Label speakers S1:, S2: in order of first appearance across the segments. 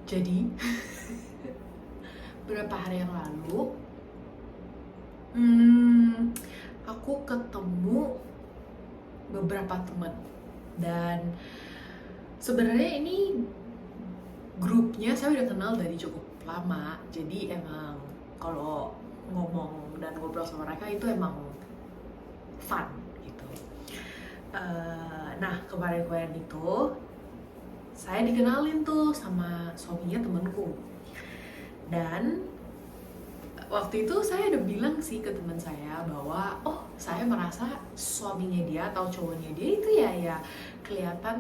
S1: Jadi beberapa hari yang lalu, aku ketemu beberapa teman dan sebenarnya ini grupnya saya udah kenal dari cukup lama. Jadi emang kalau ngomong dan ngobrol sama mereka itu emang fun gitu. Nah kemarin-kemarin itu saya dikenalin tuh sama suaminya temenku. Dan waktu itu saya udah bilang sih ke teman saya bahwa saya merasa suaminya dia atau cowoknya dia itu ya kelihatan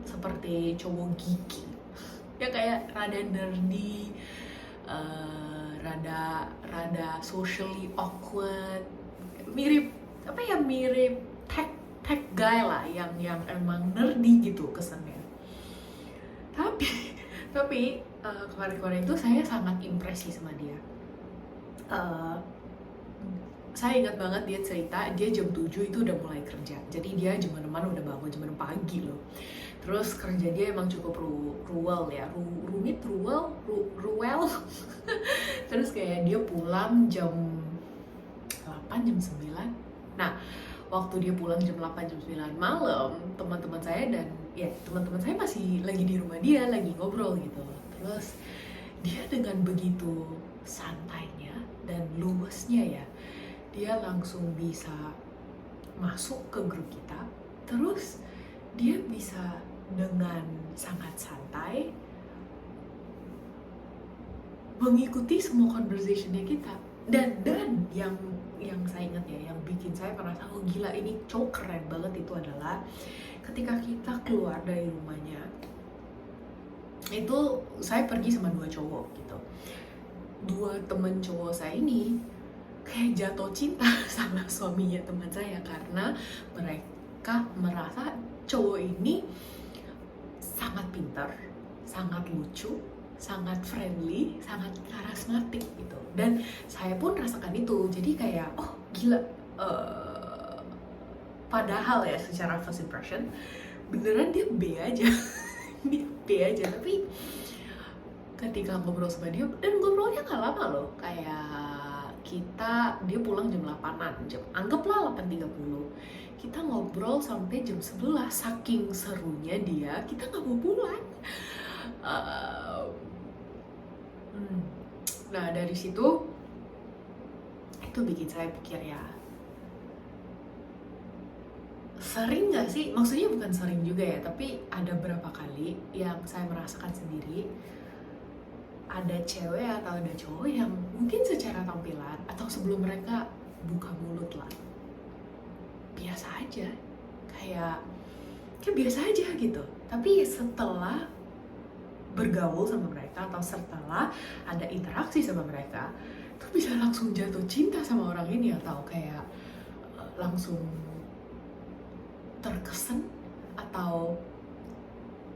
S1: seperti cowok geeky, ya kayak rada nerdy, rada socially awkward, mirip mirip tech guy lah, yang emang nerdy gitu kesannya. Tapi kemarin-kemarin itu saya sangat impresi sama dia. Saya ingat banget dia cerita dia jam 7 itu udah mulai kerja. Jadi dia jam 6 udah bangun, jam 6 pagi loh. Terus kerja dia emang cukup ruwel ya, ruwel. Terus kayak dia pulang jam 8, jam 9. Nah, waktu dia pulang jam 8, jam 9 malam, teman-teman saya masih lagi di rumah dia, lagi ngobrol gitu. Terus dia dengan begitu santainya dan luwesnya ya, dia langsung bisa masuk ke grup kita. Terus dia bisa dengan sangat santai mengikuti semua conversationnya kita. Dan yang saya ingat ya, yang bikin saya merasa gila ini cowok keren banget itu adalah ketika kita keluar dari rumahnya itu saya pergi sama 2 cowok gitu. 2 temen cowok saya ini kayak jatuh cinta sama suaminya teman saya karena mereka merasa cowok ini sangat pintar, sangat lucu, sangat friendly, sangat karismatik gitu. Dan saya pun rasakan itu. Jadi kayak gila, padahal ya secara first impression beneran dia B aja. Dia B aja, tapi ketika ngobrol sama dia, dan ngobrolnya gak lama loh, kayak dia pulang jam 8-an, anggaplah 8.30, kita ngobrol sampai jam 11, saking serunya dia, kita gak mau pulang. Nah dari situ itu bikin saya pikir ya, sering gak sih, maksudnya bukan sering juga ya, tapi ada berapa kali yang saya merasakan sendiri ada cewek atau ada cowok yang mungkin secara tampilan atau sebelum mereka buka mulut lah biasa aja, kayak biasa aja gitu, tapi setelah bergaul sama mereka atau setelah ada interaksi sama mereka tuh bisa langsung jatuh cinta sama orang ini, atau kayak langsung terkesan atau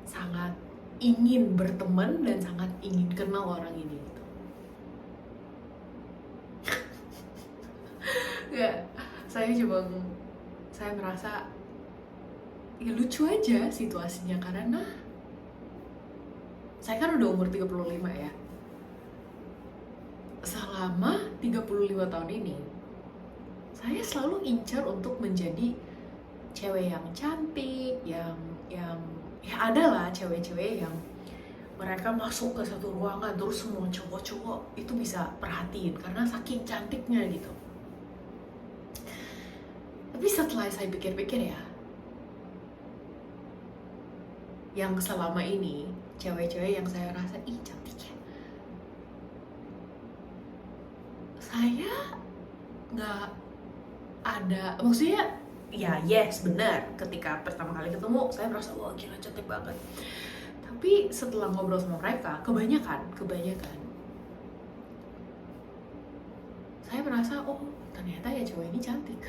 S1: sangat ingin berteman dan sangat ingin kenal orang ini gitu. Ya, saya merasa ya lucu aja situasinya karena saya kan udah umur 35 ya. Selama 35 tahun ini saya selalu incar untuk menjadi cewek yang cantik, yang ya ada lah cewek-cewek yang mereka masuk ke satu ruangan terus semua cowok-cowok itu bisa perhatiin karena saking cantiknya gitu. Tapi setelah saya pikir-pikir ya, yang selama ini cewek-cewek yang saya rasa cantiknya, saya nggak ada, maksudnya ya yes benar, ketika pertama kali ketemu saya merasa wah gila cantik banget, tapi setelah ngobrol sama mereka kebanyakan saya merasa ternyata ya cewek ini cantik.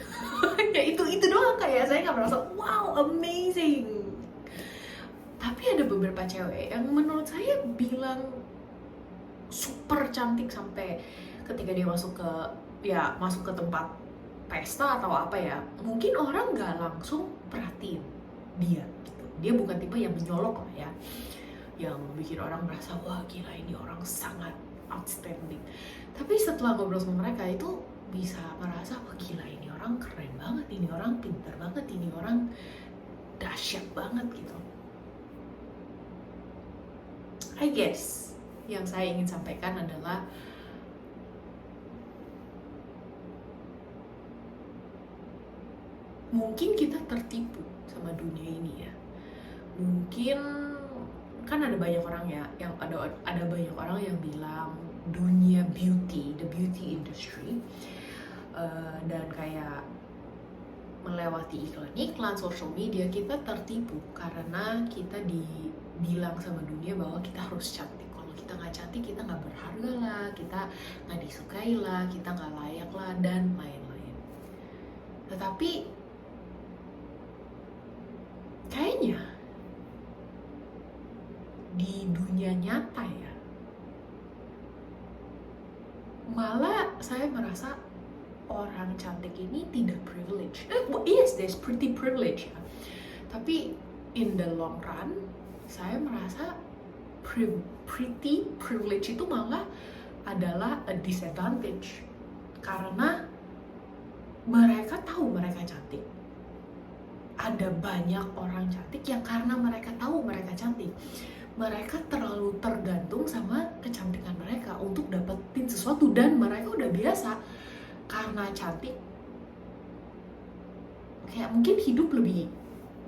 S1: Ya itu doang, kayak saya nggak merasa wow amazing. Tapi ada beberapa cewek yang menurut saya bilang super cantik sampai ketika dia masuk ke tempat pesta atau apa ya, mungkin orang nggak langsung perhatiin dia gitu. Dia bukan tipe yang menyolok lah ya. yang bikin orang merasa wah gila ini orang sangat outstanding. Tapi setelah ngobrol sama mereka itu bisa merasa wah gila ini orang keren banget, ini orang pintar banget, ini orang dahsyat banget gitu. I guess yang saya ingin sampaikan adalah mungkin kita tertipu sama dunia ini ya. Mungkin kan ada banyak orang ya, yang ada banyak orang yang bilang dunia beauty, the beauty industry, dan kayak melewati iklan-iklan social media kita tertipu karena kita dibilang sama dunia bahwa kita harus cantik. Kalau kita nggak cantik kita nggak berharga lah, kita nggak disukai lah, kita nggak layak lah, dan lain-lain. Tetapi kayaknya di dunia nyata ya, malah saya merasa orang cantik ini tidak privilege. Yes, there's pretty privilege ya. Tapi in the long run, saya merasa pretty privilege itu malah adalah a disadvantage. Karena mereka tahu mereka cantik. Ada banyak orang cantik yang karena mereka tahu mereka cantik, mereka terlalu tergantung sama kecantikan mereka untuk dapetin sesuatu, dan mereka udah biasa karena cantik. Kayak mungkin hidup lebih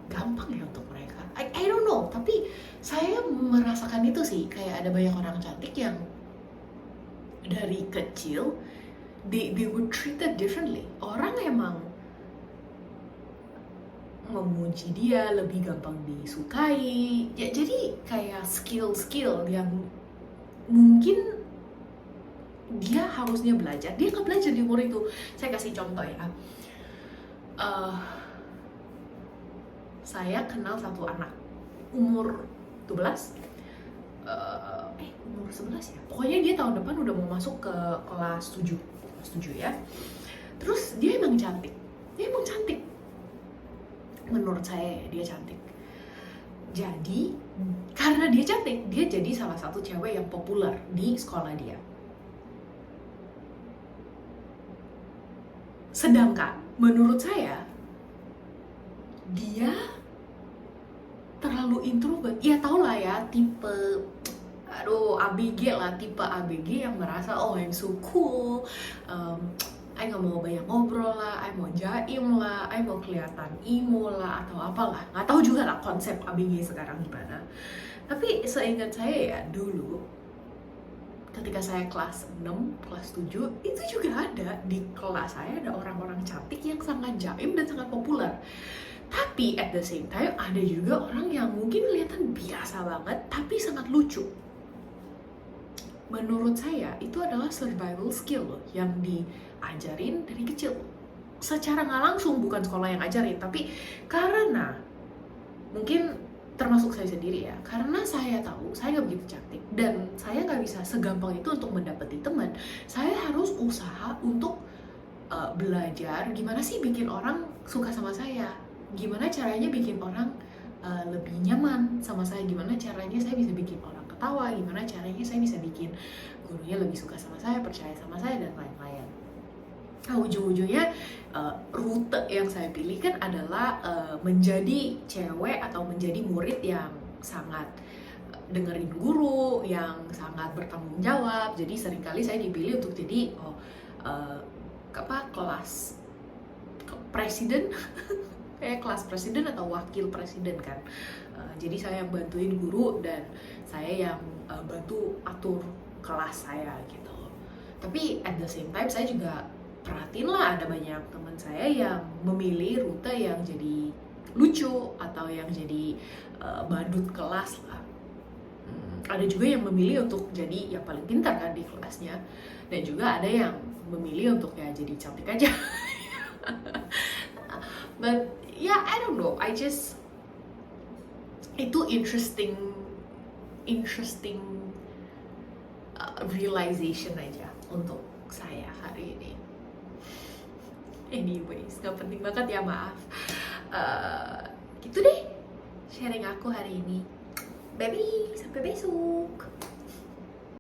S1: gampang ya untuk mereka. I don't know, tapi saya merasakan itu sih. Kayak ada banyak orang cantik yang dari kecil they were treated differently. Orang emang memuji dia lebih gampang disukai ya, jadi kayak skill yang mungkin dia harusnya belajar, dia nggak belajar di umur itu. Saya kasih contoh ya, saya kenal satu anak umur 12, umur 11 ya, pokoknya dia tahun depan udah mau masuk ke kelas 7 ya. Terus dia emang cantik, menurut saya dia cantik. Jadi karena dia cantik, dia jadi salah satu cewek yang populer di sekolah dia. Sedangkan menurut saya dia terlalu introvert. Ya tau lah ya, tipe ABG lah, tipe ABG yang merasa oh I'm so cool, I gak mau banyak ngobrol lah, I mau jaim lah, I mau kelihatan emo lah atau apalah. Gak tahu juga lah konsep ABG sekarang gimana. Tapi seingat saya ya dulu, ketika saya kelas 6, kelas 7, itu juga ada di kelas saya ada orang-orang cantik yang sangat jaim dan sangat populer. Tapi at the same time ada juga orang yang mungkin kelihatan biasa banget tapi sangat lucu. Menurut saya itu adalah survival skill loh, yang diajarin dari kecil. Secara nggak langsung, bukan sekolah yang ajarin, tapi karena mungkin termasuk saya sendiri ya, karena saya tahu saya nggak begitu cantik dan saya nggak bisa segampang itu untuk mendapati teman. Saya harus usaha untuk belajar gimana sih bikin orang suka sama saya, gimana caranya bikin orang lebih nyaman sama saya, gimana caranya saya bisa bikin orang ketawa, gimana caranya saya bisa bikin gurunya lebih suka sama saya, percaya sama saya, dan lain-lain. Nah, ujung-ujungnya rute yang saya pilih kan adalah menjadi cewek atau menjadi murid yang sangat dengerin guru, yang sangat bertanggung jawab. Jadi seringkali saya dipilih untuk jadi kelas presiden kayak kelas presiden atau wakil presiden kan. Jadi saya yang bantuin guru dan saya yang bantu atur kelas saya gitu. Tapi at the same time saya juga perhatiin lah, ada banyak teman saya yang memilih rute yang jadi lucu atau yang jadi badut kelas lah. Ada juga yang memilih untuk jadi yang paling pintar kan di kelasnya, dan juga ada yang memilih untuk ya jadi cantik aja. But yeah, I don't know, I just itu interesting realization aja untuk saya hari ini. Anyways, gak penting banget ya, maaf. Gitu deh sharing aku hari ini.
S2: Bye-bye, sampai besok.